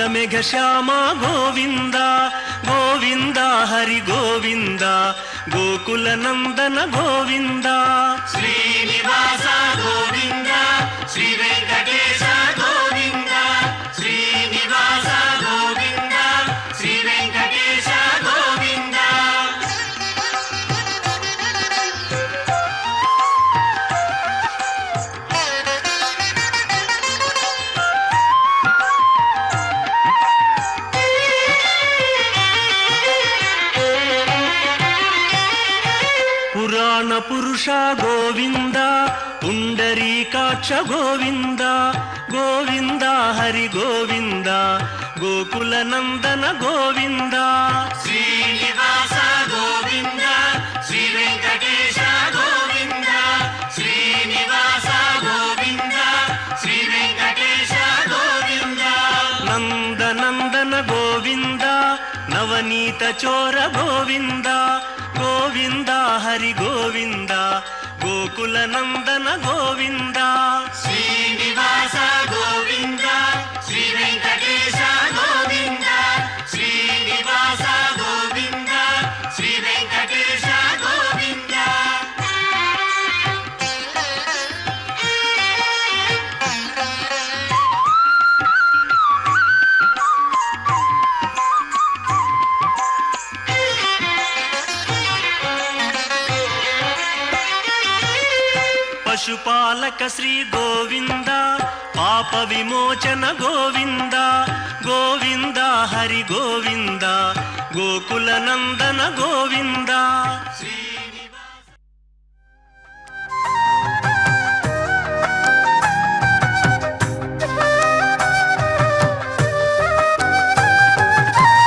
నీలమేఘ శ్యామ గోవింద గోవింద హరి గోవింద గోకుల నందన గోవింద శ్రీనివాస గోవింద శ్రీ వెంకటేశ గోవింద శ్రీనివాస గోవింద శ్రీ వెంకటేశ గోవింద. పురాణ పురుష గోవింద పుండరీకాక్ష గోవింద గోవింద హరి గోవింద గోకుల నందన గోవింద శ్రీనివాస గోవింద శ్రీ వెంకటేశ గోవింద శ్రీనివాస గోవింద శ్రీ వెంకటేశ గోవింద. నందనందన గోవింద నవనీత చోర గోవింద గోవింద హరి గోవింద గోకుల నందన గోవింద శ్రీనివాస గోవింద శ్రీ వెంకటేశ గోవింద శ్రీనివాస గోవింద శ్రీ వెంకటేశ గోవింద. పశుపాలక శ్రీ గోవింద పాప విమోచన గోవింద గోవింద హరి గోవింద గోకుల నందన గోవింద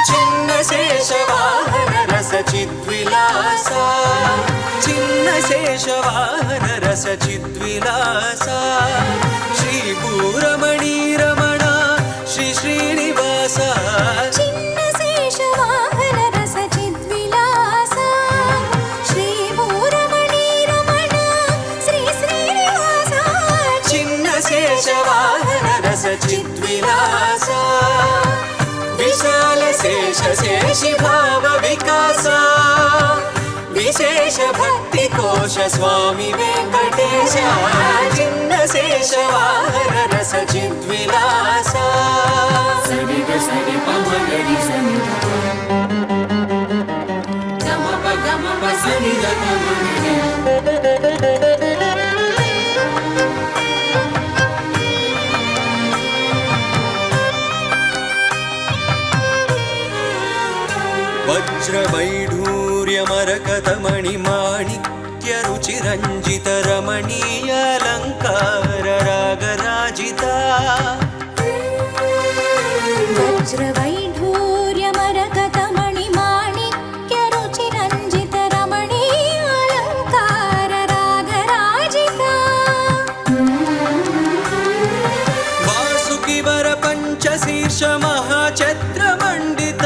చిన్న శేషవాహన రస చిద్విలాస చిన్న శేషవాహన రస చిద్విలాస శ్రీ భూరమణి రమణ శ్రీ శ్రీనివాస చిన్న శేషవాహన రస చిద్విలాస శ్రీ భూరమణి రమణ శ్రీ శ్రీనివాస చిన్న శేషవాహన రస చిద్విలాస విశాల శేష శేషి భావ వికాస విశేష భక్తి కోశ స్వామి వెంకటేశ చిన్న శేషవాహన రస చిద్విలాస. సరి సరి పమగరి సని గమ ప సని గమగరి. వజ్రవైఢూర్యమరకతమణి మాణిక్య రుచిరంజిత రమణీయాలంకార రాగరాజిత వజ్రవైఢూర్యమరకతమణి మాణిక్య రుచిరంజిత రమణీయాలంకార రాగరాజిత వాసుకి వర పంచశీర్ష మహాఛత్ర మండిత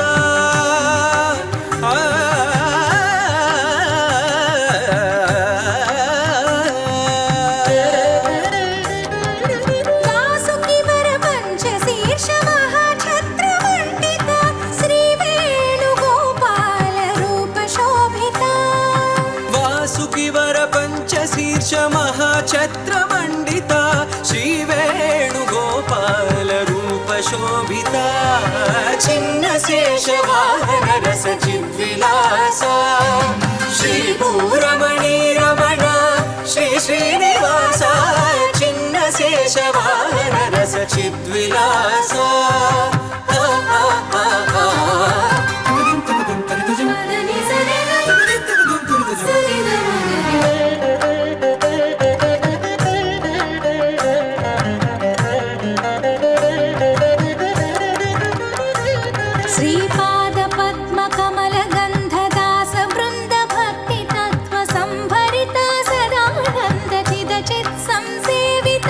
వాసుకి వర పంచశీర్ష మహాఛత్రమండిత శ్రీ వేణుగోపాల రూప శోభిత వాసుకి వర పంచశీర్ష మహాఛత్ర మండిత శ్రీ వేణుగోపాల రూప శోభిత చిన్న శేషవాహన రస చిద్విలాస శ్రీ భూరమణి రమణ శ్రీ శ్రీనివాస చిన్న శేషవాహన రస చిద్విలాస. మదని సరి శ్రీపాద పద్మ కమల గంధ దాస బృంద భక్తి తత్వ సంభరిత సదానంద చిద చిత్ సంసేవిత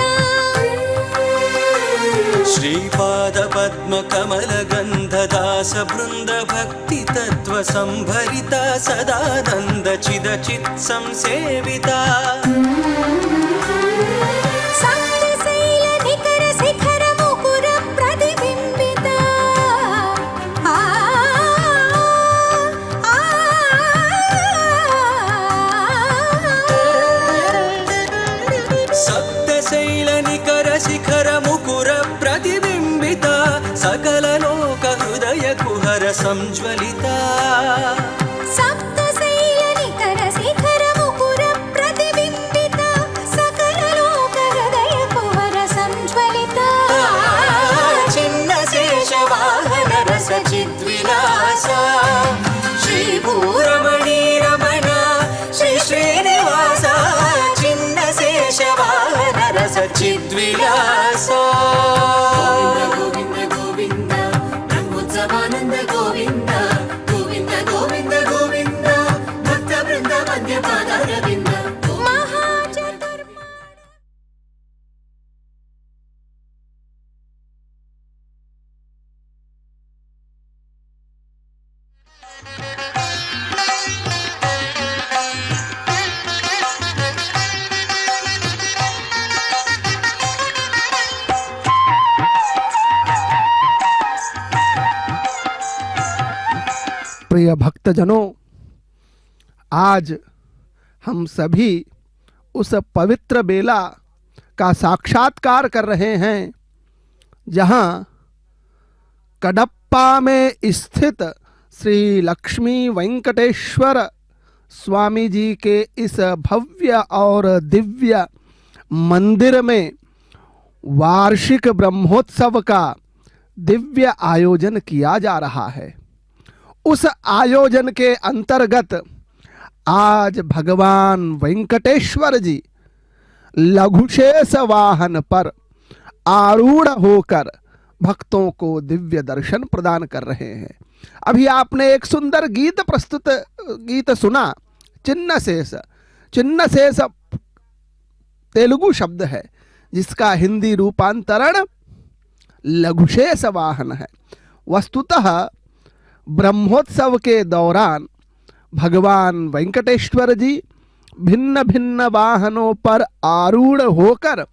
శ్రీపాద పద్మ కమల గంధ దాస బృంద భక్తి తత్వ సంభరిత సదానంద చిద చిత్ సంసేవిత సంగశైల నికర శిఖర ముకుర ప్రతిబింబిత प्रज्वलिता सप्तशैलनिकरशिखरमुकुर प्रतिबिम्बिता सकललोकहृदयकुहर संज्वलिता छिन्नशेषवाहन रसचिद्विलासा श्रीभूरमणि रमण श्री श्रीनिवासा छिन्नशेषवाहन रसचिद्विलासा गोविन्द गोविन्द ब्रह्मोत्सवानन्द गोविन्द गोविन्द गोविन्द गोविन्द भक्तवृन्द मध्यपादारविन्द महाचतुर्मा प्रिय भक्तजनों, आज हम सभी उस पवित्र बेला का साक्षात्कार कर रहे हैं जहां कडप्पा में स्थित श्री लक्ष्मी वेंकटेश्वर स्वामी जी के इस भव्य और दिव्य मंदिर में वार्षिक ब्रह्मोत्सव का दिव्य आयोजन किया जा रहा है। उस आयोजन के अंतर्गत आज भगवान वेंकटेश्वर जी लघुशेष वाहन पर आरूढ़ होकर भक्तों को दिव्य दर्शन प्रदान कर रहे हैं। अभी आपने एक सुंदर गीत सुना, चिन्नशेष। चिन्नशेष तेलुगु शब्द है जिसका हिंदी रूपांतरण लघुशेष वाहन है। वस्तुतः ब्रह्मोत्सव के दौरान भगवान वेंकटेश्वर जी भिन्न भिन्न वाहनों पर आरूढ़ होकर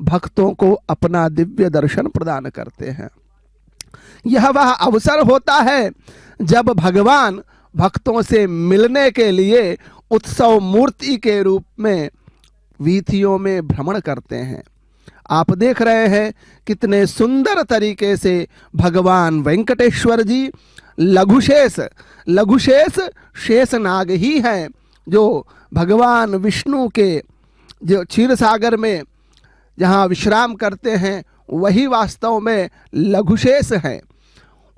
भक्तों को अपना दिव्य दर्शन प्रदान करते हैं। यह वह अवसर होता है जब भगवान भक्तों से मिलने के लिए उत्सव मूर्ति के रूप में वीथियों में भ्रमण करते हैं। आप देख रहे हैं कितने सुंदर तरीके से भगवान वेंकटेश्वर जी लघुशेष शेषनाग ही हैं जो भगवान विष्णु के जो क्षीर सागर में जहाँ विश्राम करते हैं वही वास्तव में लघुशेष हैं।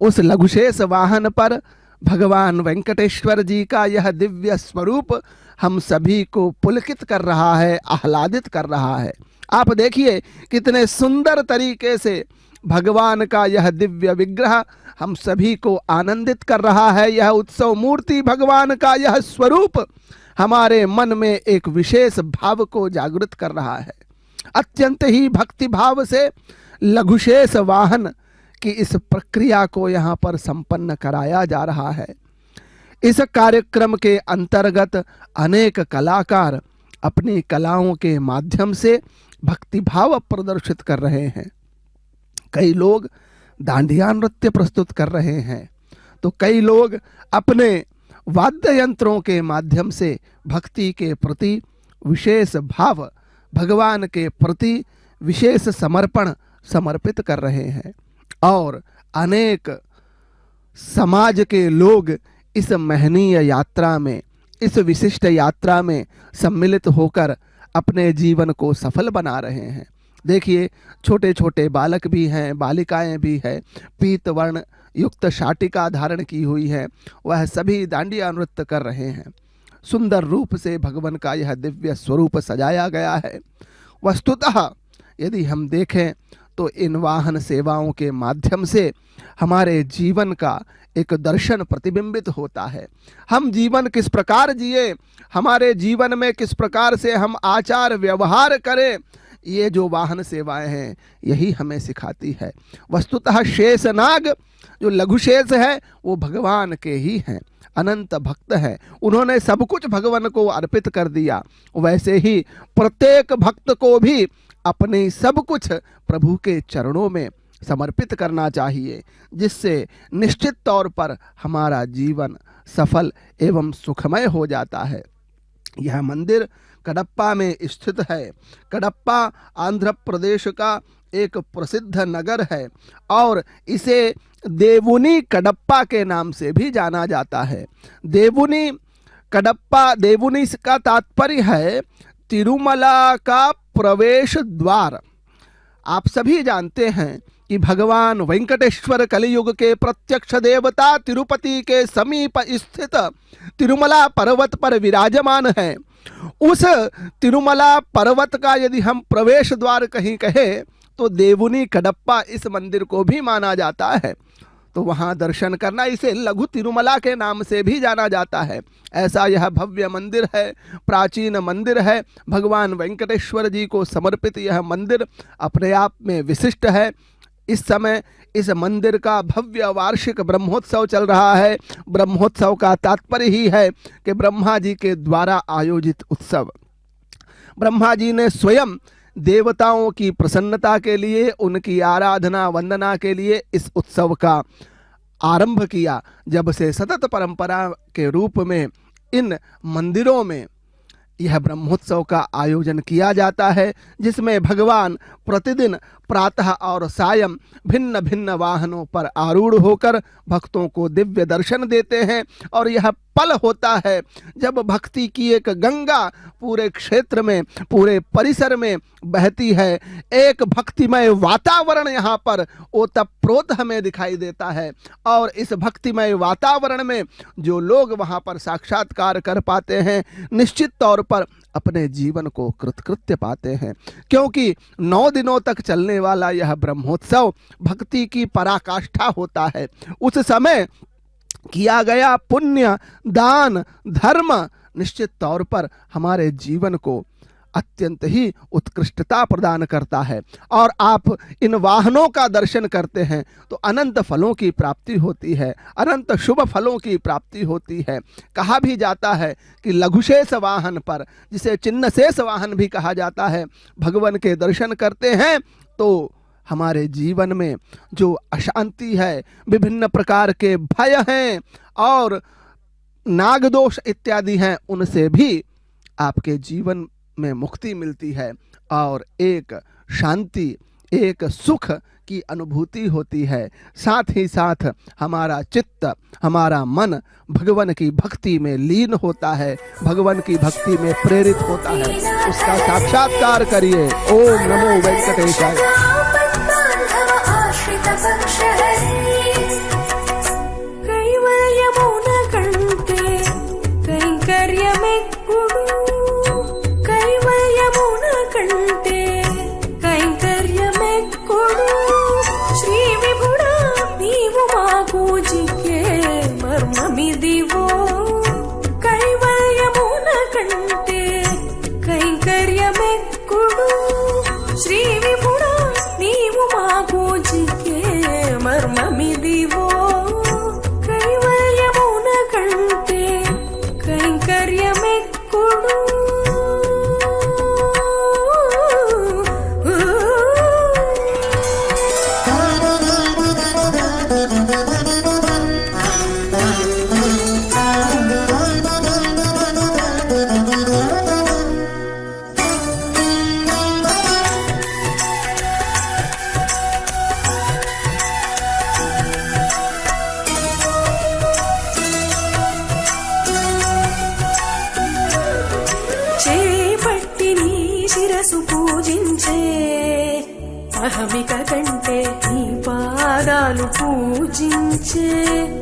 उस लघुशेष वाहन पर भगवान वेंकटेश्वर जी का यह दिव्य स्वरूप हम सभी को पुलकित कर रहा है, आह्लादित कर रहा है। आप देखिए कितने सुंदर तरीके से भगवान का यह दिव्य विग्रह हम सभी को आनंदित कर रहा है। यह उत्सव मूर्ति भगवान का यह स्वरूप हमारे मन में एक विशेष भाव को जागृत कर रहा है। अत्यंत ही भक्ति भाव से लघुशेष वाहन की इस प्रक्रिया को यहाँ पर संपन्न कराया जा रहा है। इस कार्यक्रम के अंतर्गत अनेक कलाकार अपनी कलाओं के माध्यम से भक्ति भाव प्रदर्शित कर रहे हैं। कई लोग डांडिया नृत्य प्रस्तुत कर रहे हैं तो कई लोग अपने वाद्य यंत्रों के माध्यम से भक्ति के प्रति विशेष भाव, भगवान के प्रति विशेष समर्पण समर्पित कर रहे हैं। और अनेक समाज के लोग इस महनीय यात्रा में, इस विशिष्ट यात्रा में सम्मिलित होकर अपने जीवन को सफल बना रहे हैं। देखिए छोटे छोटे बालक भी हैं, बालिकाएं भी हैं, पीत वर्ण युक्त शाटिका धारण की हुई है, वह सभी डांडिया नृत्य कर रहे हैं। सुंदर रूप से भगवान का यह दिव्य स्वरूप सजाया गया है। वस्तुतः यदि हम देखें तो इन वाहन सेवाओं के माध्यम से हमारे जीवन का एक दर्शन प्रतिबिंबित होता है। हम जीवन किस प्रकार जिए, हमारे जीवन में किस प्रकार से हम आचार व्यवहार करें, ये जो वाहन सेवाएं हैं यही हमें सिखाती है। वस्तुतः शेषनाग जो लघुशेष है वो भगवान के ही हैं, अनंत भक्त है, उन्होंने सब कुछ भगवान को अर्पित कर दिया। वैसे ही प्रत्येक भक्त को भी अपने सब कुछ प्रभु के चरणों में समर्पित करना चाहिए, जिससे निश्चित तौर पर हमारा जीवन सफल एवं सुखमय हो जाता है। यह मंदिर कडप्पा में स्थित है। कडप्पा आंध्र प्रदेश का एक प्रसिद्ध नगर है और इसे देवुनी कडप्पा के नाम से भी जाना जाता है। देवुनी कडप्पा, देवुनी का तात्पर्य है तिरुमला का प्रवेश द्वार। आप सभी जानते हैं कि भगवान वेंकटेश्वर कलियुग के प्रत्यक्ष देवता तिरुपति के समीप स्थित तिरुमला पर्वत पर विराजमान है। उस तिरुमला पर्वत का यदि हम प्रवेश द्वार कहीं कहें तो देवुनी कडप्पा इस मंदिर को भी माना जाता है। तो वहाँ दर्शन करना, इसे लघु तिरुमला के नाम से भी जाना जाता है। ऐसा यह भव्य मंदिर है, प्राचीन मंदिर है। भगवान वेंकटेश्वर जी को समर्पित यह मंदिर अपने आप में विशिष्ट है। इस समय इस मंदिर का भव्य वार्षिक ब्रह्मोत्सव चल रहा है। ब्रह्मोत्सव का तात्पर्य ही है कि ब्रह्मा जी के द्वारा आयोजित उत्सव। ब्रह्मा जी ने स्वयं देवताओं की प्रसन्नता के लिए, उनकी आराधना वंदना के लिए इस उत्सव का आरंभ किया। जब से सतत परंपरा के रूप में इन मंदिरों में यह ब्रह्मोत्सव का आयोजन किया जाता है, जिसमें भगवान प्रतिदिन प्रातः और सायं भिन्न भिन्न वाहनों पर आरूढ़ होकर भक्तों को दिव्य दर्शन देते हैं। और यह पल होता है जब भक्ति की एक गंगा पूरे क्षेत्र में, पूरे परिसर में बहती है। एक भक्तिमय वातावरण यहाँ पर ओतप्रोत हमें दिखाई देता है। और इस भक्तिमय वातावरण में जो लोग वहाँ पर साक्षात्कार कर पाते हैं, निश्चित तौर पर अपने जीवन को कृतकृत्य पाते हैं। क्योंकि 9 दिनों तक चलने वाला यह ब्रह्मोत्सव भक्ति की पराकाष्ठा होता है। उस समय किया गया पुण्य, दान, धर्म निश्चित तौर पर हमारे जीवन को अत्यंत ही उत्कृष्टता प्रदान करता है। और आप इन वाहनों का दर्शन करते हैं तो अनंत फलों की प्राप्ति होती है, अनंत शुभ फलों की प्राप्ति होती है। कहा भी जाता है कि लघुशेष वाहन पर, जिसे चिन्ह शेष वाहन भी कहा जाता है, भगवान के दर्शन करते हैं तो हमारे जीवन में जो अशांति है, विभिन्न प्रकार के भय हैं और नागदोष इत्यादि हैं, उनसे भी आपके जीवन में मुक्ति मिलती है और एक शांति, एक सुख की अनुभूति होती है। साथ ही साथ हमारा चित्त, हमारा मन भगवान की भक्ति में लीन होता है, भगवान की भक्ति में प्रेरित होता है। उसका साक्षात्कार करिए। ओम नमो वेंकटेशाय। అహమిక కంటే నీ పాదాలు పూజించే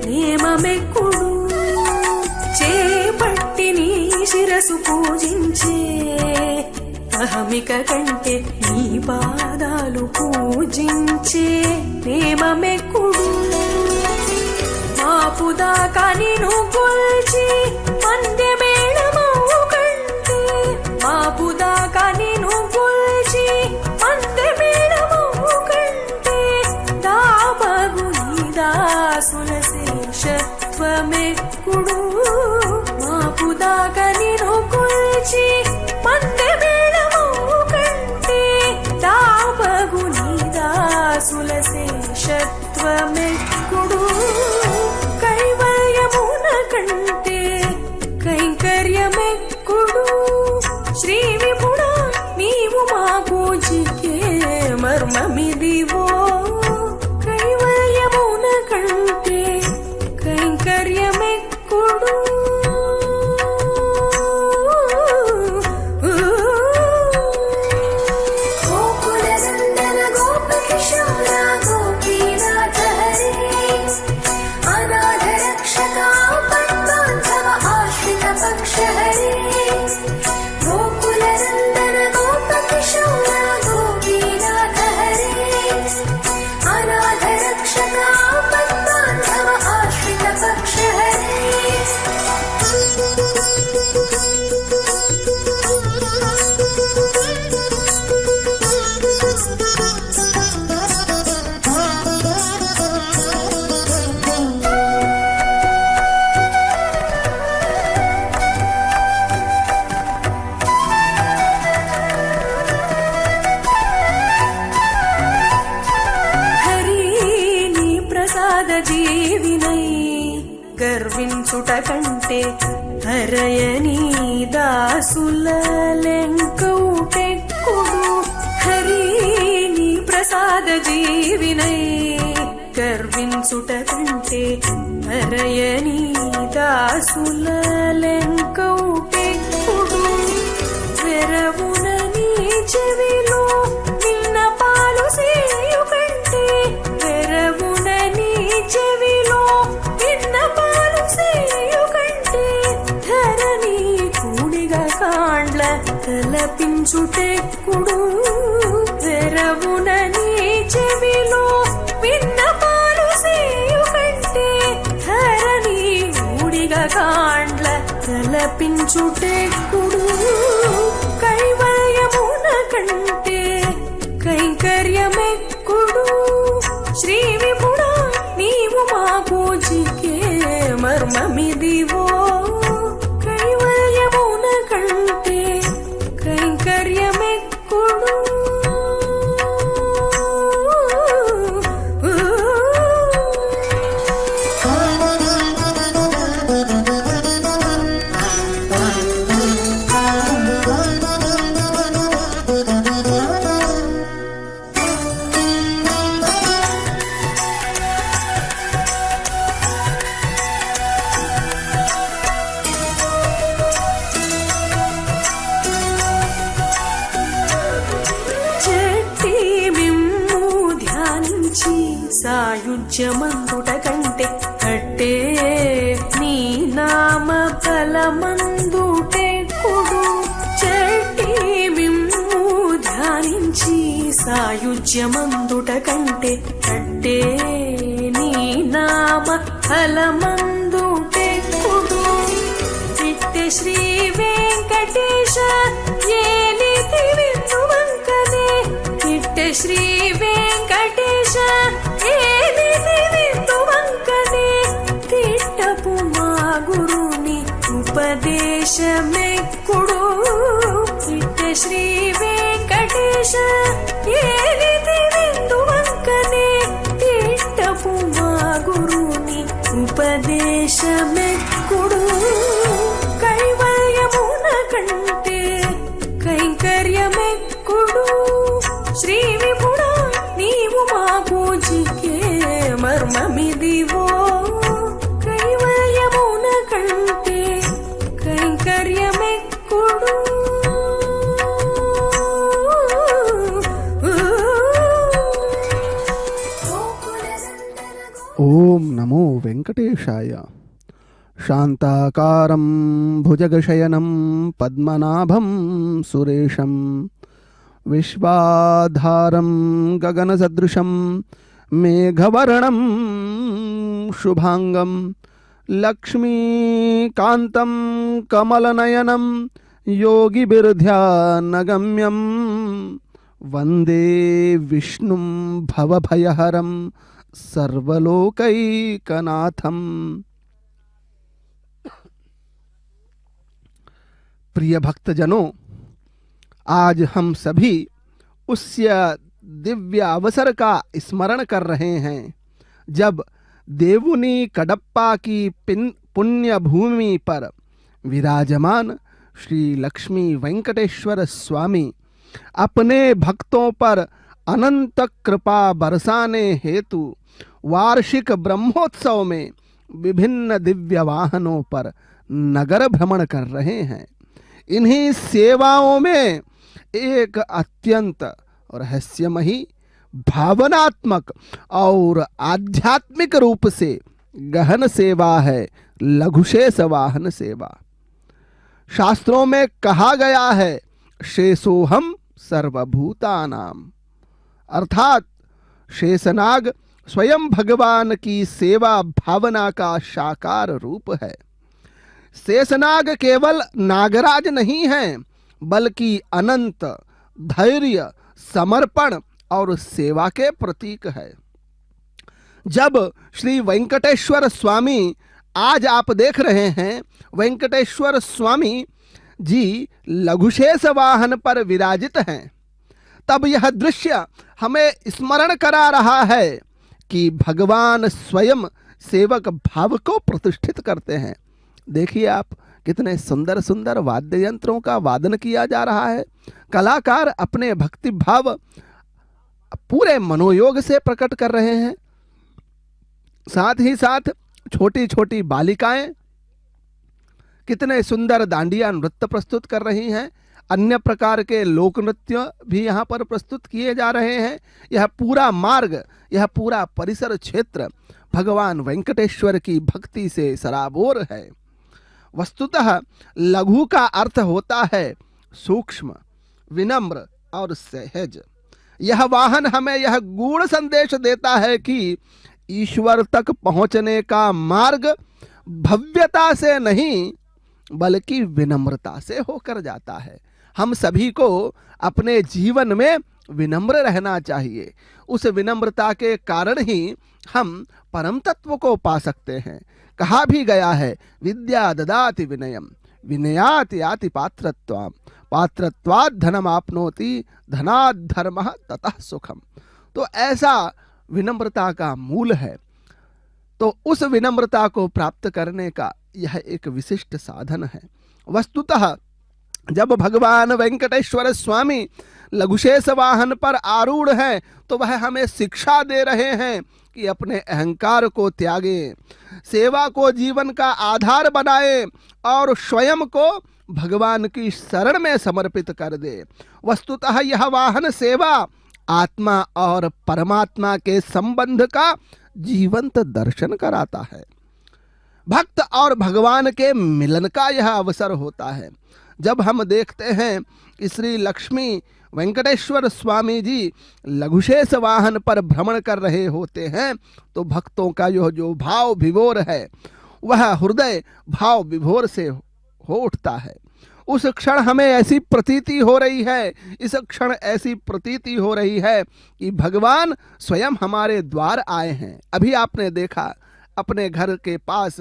నియమమెక్కుడు చేపట్టి నీ శిరసు పూజించే అహమిక కంటే నీ పాదాలు పూజించే నియమమెక్కుడు మాపుదాకా నిన్ను కొల్చి మందెమేళమవు కంటే మాపుదాకా నిన్ను కొల్చి శేషత్వమెక్కుడు మాపుదాకా నిన్ను కొల్చి మందెమేళమవు కంటే దాపగు నీ దాసుల శేషత్వమెక్కుడు కైవల్యమున కంటే కైంకర్యమెక్కుడు శ్రీ విపుడా నీవు మా పూజికే మర్మమిదివో కైవల్యమున కంటే కుడు గోకుల నందన గోపకిశోర గోపీనాథ హరే అనాథ రక్షక ఆపద్బాంధవ ఆశ్రిత పక్ష హరే గోకుల నందన గోపకిశోర గోపీనాథ హరే అనాథ రక్షక ఆపద్బాంధవ ఆశ్రిత పక్ష హరే హరి నీ ప్రసాద జీవినై గర్వించుట కంటే హరయని దాసుల లెంకౌటెక్కుడు హరి నీ ప్రసాద జీవినై గర్వించుట కంటే హరయని దాసుల లెంకౌటెక్కుడు వెరవున నీ చెవిలో నిన్న పాలు సేయు కంటే వెరవున నీ చెవిలో నిన్న పాలు సేయు కంటే ధరణి కూడిగా కాండ్ల తలపించుటెక్కుడు వెరవున నీ చెవిలో నిన్న పాలు సేయు కంటే ధరణి కూడిగా కాండ్ల తలపించుటెక్కుడు కైవల్యమున కంటే కైంకర్యమెక్కుడు శ్రీ విపుడా నీవు మా పూజికే మర్మమిదివో కైవల్యమున కంటే కైంకర్యమెక్కుడు చెట్టి మిమ్ము ధ్యానించి సాయుజ్యమందుట కంటే కట్టే నీ నామ ఫలమందుటెక్కుడు చెట్టి మిమ్ము ధ్యానించి సాయుజ్యమందుట కంటే కట్టే నీ నామ ఫలమందుటెక్కుడు చిట్టే శ్రీ వెంకటేశ ఏలితి విందువంకనే చిట్టే శ్రీ వెంకటేశ ఏలితి విందువంకనే తిట్టపు మా గురుని ఉపదేశమెక్కుడు చిట్టే శ్రీ వెంకటేశ ఏలితి విందువంకనే తిట్టపు మా గురుని ఉపదేశమెక్కుడు కైవల్యమున కంటే కైంకర్యమెక్కుడు శ్రీ విపుడా నీవు మా పూజికే మర్మమిదివో కైవల్యమున కంటే కైంకర్యమెక్కుడు ఓం నమో వెంకటేశాయ. శాంతాకారం భుజగశయనం పద్మనాభం సురేశం విశ్వాధారం గగనసదృశం మేఘవర్ణం శుభాంగం లక్ష్మీకాంతం కమలనయనం యోగిభిర్ధ్యానగమ్యం వందే విష్ణుం భవభయహరం सर्वलोकैकनाथम. प्रिय भक्तजनों, आज हम सभी उस दिव्य अवसर का स्मरण कर रहे हैं जब देवुनी कडप्पा की पुण्य भूमि पर विराजमान श्री लक्ष्मी वेंकटेश्वर स्वामी अपने भक्तों पर अनंत कृपा बरसाने हेतु वार्षिक ब्रह्मोत्सव में विभिन्न दिव्य वाहनों पर नगर भ्रमण कर रहे हैं। इन्हीं सेवाओं में एक अत्यंत रहस्यमयी, भावनात्मक और आध्यात्मिक रूप से गहन सेवा है लघुशेष वाहन सेवा। शास्त्रों में कहा गया है शेषोहम सर्वभूतानाम, अर्थात शेषनाग स्वयं भगवान की सेवा भावना का साकार रूप है। शेषनाग केवल नागराज नहीं है, बल्कि अनंत धैर्य, समर्पण और सेवा के प्रतीक है। जब श्री वेंकटेश्वर स्वामी, आज आप देख रहे हैं वेंकटेश्वर स्वामी जी लघुशेष वाहन पर विराजित हैं, तब यह दृश्य हमें स्मरण करा रहा है कि भगवान स्वयं सेवक भाव को प्रतिष्ठित करते हैं। देखिए आप, कितने सुंदर सुंदर वाद्य यंत्रों का वादन किया जा रहा है। कलाकार अपने भक्ति भाव पूरे मनोयोग से प्रकट कर रहे हैं। साथ ही साथ छोटी छोटी बालिकाएं कितने सुंदर दांडिया नृत्य प्रस्तुत कर रही हैं। अन्य प्रकार के लोक नृत्य भी यहाँ पर प्रस्तुत किए जा रहे हैं। यह पूरा मार्ग, यह पूरा परिसर क्षेत्र भगवान वेंकटेश्वर की भक्ति से सराबोर है। वस्तुतः लघु का अर्थ होता है सूक्ष्म, विनम्र और सहज। यह वाहन हमें यह गूढ़ संदेश देता है कि ईश्वर तक पहुंचने का मार्ग भव्यता से नहीं, बल्कि विनम्रता से होकर जाता है। हम सभी को अपने जीवन में विनम्र रहना चाहिए। उस विनम्रता के कारण ही हम परम तत्व को पा सकते हैं। कहा भी गया है विद्या ददाति विनयम, विनयात याति पात्रत्वम, पात्रत्वात् धनम आपनोति, धनात् धर्मः ततः सुखम। तो ऐसा विनम्रता का मूल है। तो उस विनम्रता को प्राप्त करने का यह एक विशिष्ट साधन है। वस्तुतः जब भगवान वेंकटेश्वर स्वामी लघुशेष वाहन पर आरूढ़ हैं, तो वह हमें शिक्षा दे रहे हैं कि अपने अहंकार को त्यागें, सेवा को जीवन का आधार बनाएं और स्वयं को भगवान की शरण में समर्पित कर दे। वस्तुतः यह वाहन सेवा आत्मा और परमात्मा के संबंध का जीवंत दर्शन कराता है। भक्त और भगवान के मिलन का यह अवसर होता है। जब हम देखते हैं कि श्री लक्ष्मी वेंकटेश्वर स्वामी जी लघुशेष वाहन पर भ्रमण कर रहे होते हैं, तो भक्तों का यह जो भाव विभोर है, वह हृदय भाव विभोर से हो उठता है। उस क्षण हमें ऐसी प्रतीति हो रही है, इस क्षण ऐसी प्रतीति हो रही है कि भगवान स्वयं हमारे द्वार आए हैं। अभी आपने देखा अपने घर के पास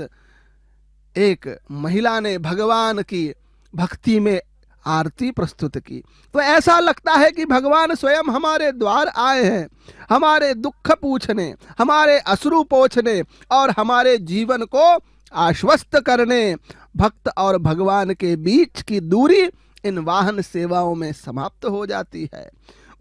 एक महिला ने भगवान की भक्ति में आरती प्रस्तुत की, तो ऐसा लगता है कि भगवान स्वयं हमारे द्वार आए हैं, हमारे दुख पूछने, हमारे अश्रु पोंछने और हमारे जीवन को आश्वस्त करने। भक्त और भगवान के बीच की दूरी इन वाहन सेवाओं में समाप्त हो जाती है।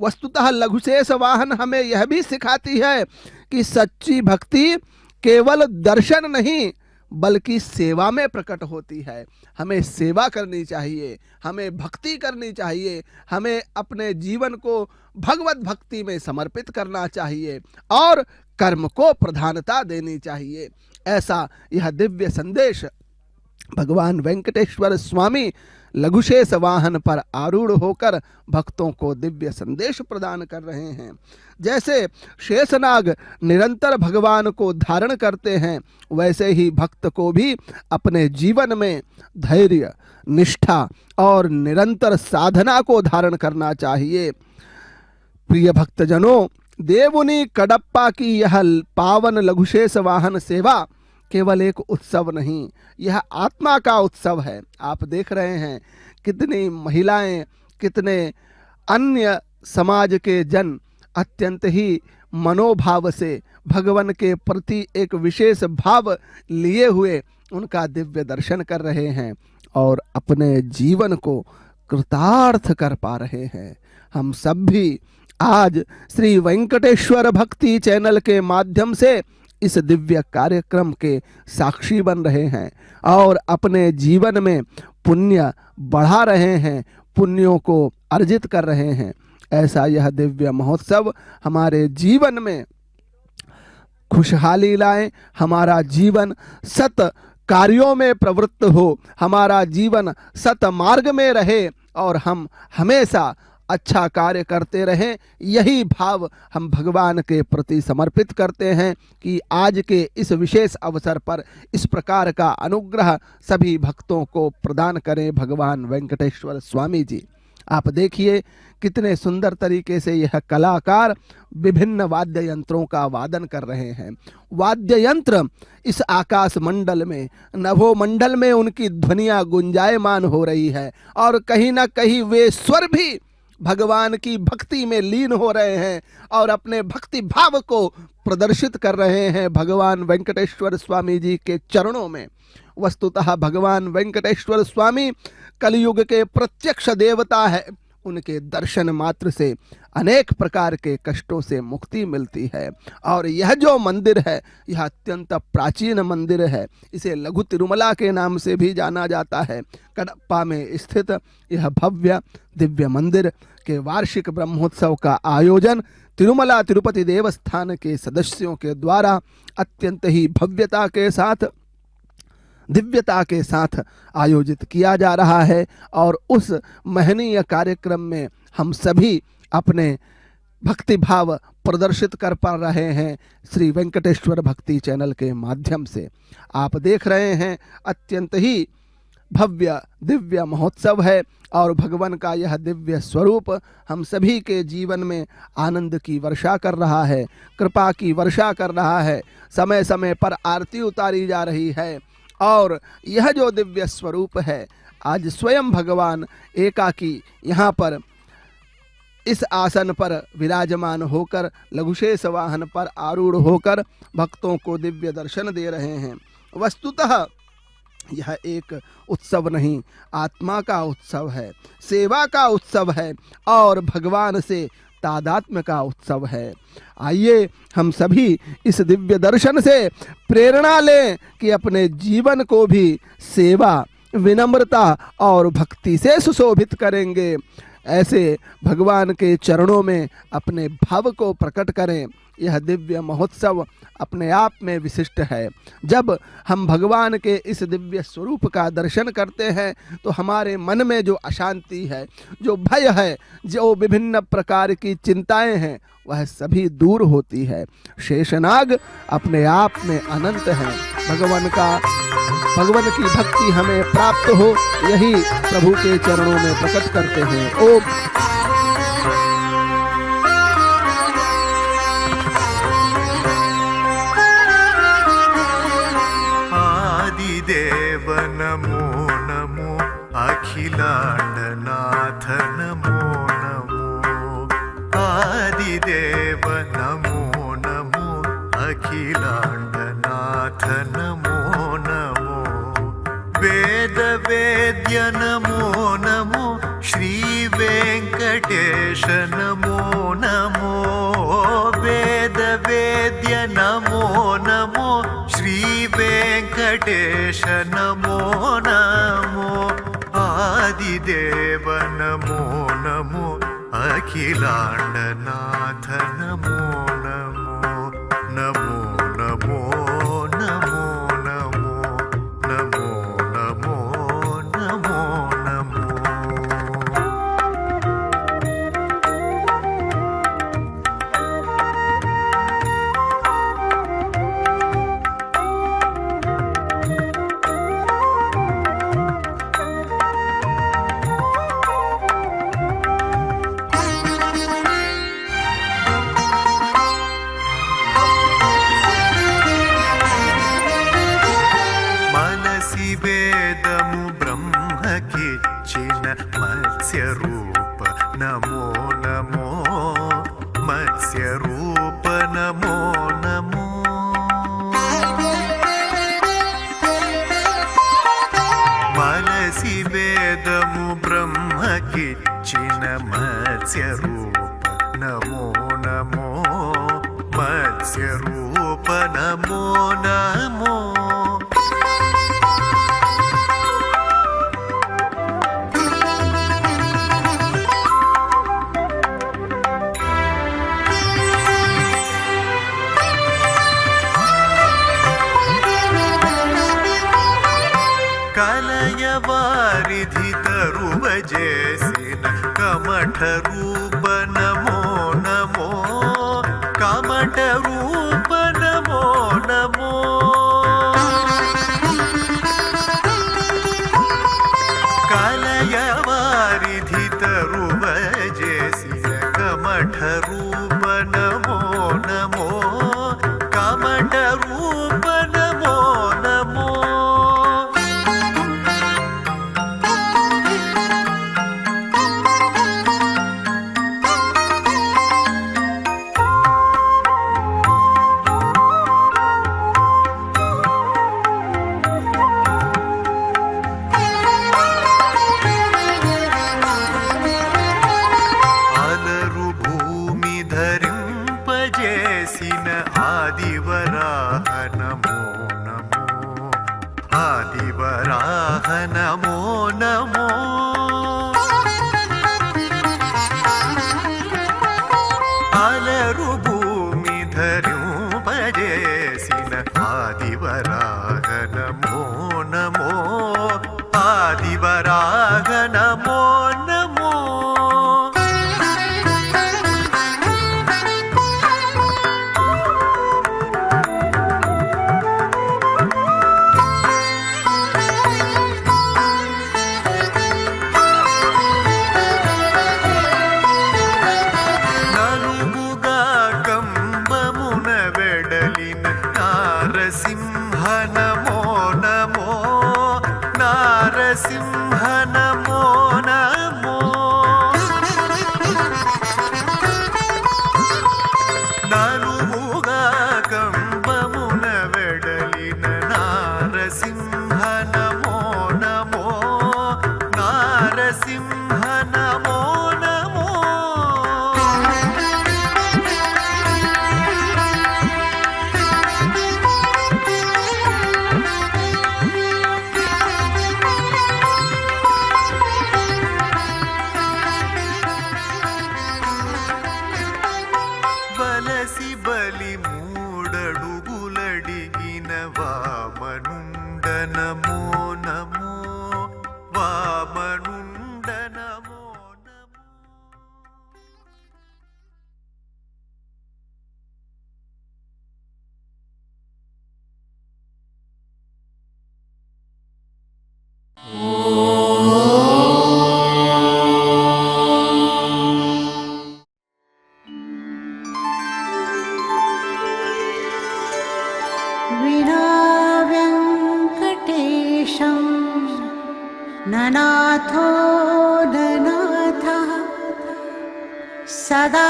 वस्तुतः लघुशेष वाहन हमें यह भी सिखाती है कि सच्ची भक्ति केवल दर्शन नहीं, बल्कि सेवा में प्रकट होती है। हमें सेवा करनी चाहिए, हमें भक्ति करनी चाहिए, हमें अपने जीवन को भगवत भक्ति में समर्पित करना चाहिए और कर्म को प्रधानता देनी चाहिए। ऐसा यह दिव्य संदेश भगवान वेंकटेश्वर स्वामी लघुशेष वाहन पर आरूढ़ होकर भक्तों को दिव्य संदेश प्रदान कर रहे हैं। जैसे शेषनाग निरंतर भगवान को धारण करते हैं, वैसे ही भक्त को भी अपने जीवन में धैर्य, निष्ठा और निरंतर साधना को धारण करना चाहिए। प्रिय भक्तजनों, देवुनी कडप्पा की यह पावन लघुशेष वाहन सेवा केवल एक उत्सव नहीं, यह आत्मा का उत्सव है। आप देख रहे हैं कितनी महिलाएं, कितने अन्य समाज के जन अत्यंत ही मनोभाव से भगवान के प्रति एक विशेष भाव लिए हुए उनका दिव्य दर्शन कर रहे हैं और अपने जीवन को कृतार्थ कर पा रहे हैं। हम सब भी आज श्री वेंकटेश्वर भक्ति चैनल के माध्यम से इस दिव्य कार्यक्रम के साक्षी बन रहे हैं और अपने जीवन में पुण्य बढ़ा रहे हैं, पुण्यों को अर्जित कर रहे हैं। ऐसा यह दिव्य महोत्सव हमारे जीवन में खुशहाली लाए, हमारा जीवन सत कार्यों में प्रवृत्त हो, हमारा जीवन सत मार्ग में रहे और हम हमेशा अच्छा कार्य करते रहें। यही भाव हम भगवान के प्रति समर्पित करते हैं कि आज के इस विशेष अवसर पर इस प्रकार का अनुग्रह सभी भक्तों को प्रदान करें भगवान वेंकटेश्वर स्वामी जी। आप देखिए कितने सुंदर तरीके से यह कलाकार विभिन्न वाद्य यंत्रों का वादन कर रहे हैं। वाद्य यंत्र इस आकाश मंडल में, नभो मंडल में उनकी ध्वनियाँ गुंजायमान हो रही है और कहीं ना कहीं वे स्वर भी भगवान की भक्ति में लीन हो रहे हैं और अपने भक्ति भाव को प्रदर्शित कर रहे हैं भगवान वेंकटेश्वर स्वामी जी के चरणों में। वस्तुतः भगवान वेंकटेश्वर स्वामी कलयुग के प्रत्यक्ष देवता है। उनके दर्शन मात्र से अनेक प्रकार के कष्टों से मुक्ति मिलती है। और यह जो मंदिर है यह अत्यंत प्राचीन मंदिर है। इसे लघु तिरुमला के नाम से भी जाना जाता है। कडप्पा में स्थित यह भव्य दिव्य मंदिर के वार्षिक ब्रह्मोत्सव का आयोजन तिरुमला तिरुपति देवस्थान के सदस्यों के द्वारा अत्यंत ही भव्यता के साथ, दिव्यता के साथ आयोजित किया जा रहा है। और उस महनीय कार्यक्रम में हम सभी अपने भक्ति भाव प्रदर्शित कर पा रहे हैं श्री वेंकटेश्वर भक्ति चैनल के माध्यम से। आप देख रहे हैं अत्यंत ही भव्य दिव्य महोत्सव है और भगवान का यह दिव्य स्वरूप हम सभी के जीवन में आनंद की वर्षा कर रहा है, कृपा की वर्षा कर रहा है। समय समय पर आरती उतारी जा रही है और यह जो दिव्य स्वरूप है आज स्वयं भगवान एकाकी यहाँ पर इस आसन पर विराजमान होकर लघुशेष वाहन पर आरूढ़ होकर भक्तों को दिव्य दर्शन दे रहे हैं। वस्तुतः यह एक उत्सव नहीं, आत्मा का उत्सव है, सेवा का उत्सव है और भगवान से तादात्म्य का उत्सव है। आइए हम सभी इस दिव्य दर्शन से प्रेरणा लें कि अपने जीवन को भी सेवा, विनम्रता और भक्ति से सुशोभित करेंगे। ऐसे भगवान के चरणों में अपने भाव को प्रकट करें। यह दिव्य महोत्सव अपने आप में विशिष्ट है। जब हम भगवान के इस दिव्य स्वरूप का दर्शन करते हैं तो हमारे मन में जो अशांति है, जो भय है, जो विभिन्न प्रकार की चिंताएं हैं, वह सभी दूर होती है। शेषनाग अपने आप में अनंत है। भगवान की भक्ति हमें प्राप्त हो, यही प्रभु के चरणों में प्रकट करते हैं। ओम देव नमो नमो, अखिलांडनाथ नमो नमो। आदिदेव नमो नमो, अखिलांडनाथ नमो नमो। वेद वेद्य नमो नमो, श्री वेंकटेश नमो नमो। वेद वेद्य नमो नमो, श्री वेंकटेश नमो नमो। आदिदेव नमो नमो, अखिलांडनाथ नमो नमो। नमो नमो नमो नमो, नमो नमो नमो नमो। मत्स्य रूप नमो नमो, मत्स्य रूप नमो नमो। मनसि वेदमु ब्रह्म किच्चिन मत्स्य रूप नमो नमो, मत्स्य रूप नमो नमो कलयवारिधि तरुवजेसिन कमठ रूप नमो नमो कमठ रूप नमो नमो कलयवारिधि तरुवजेसिन कमठ रूप नमो नमो कमठ रूप नमो नमो आदिवराह नमो नमो आदिवराह नमो नमो अलरुभूमिधरुपजेसिन आदिवराह नमो नमो आदिवराह नमो नमो नारसिंह नमो नमो नारसिंह नमो नमो नलुगा कंबमुन वेडलिन नारसिंह नमो नमो नारसिंह नमो नमो బలసి బలి మూడడుగులడిగిన వామనుండ నమో నమో వామనుండ నమో నమో विना वेङ्कटेशं ननाथो ननाथः सदा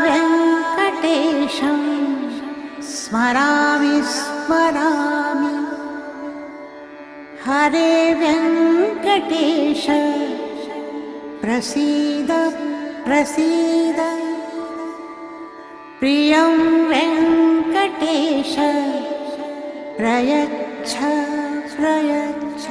वेङ्कटेशं स्मरामि स्मरामि हरे वेङ्कटेश प्रसीद प्रसीद प्रियं वेङ्कटेश प्रयच्छ प्रयच्छ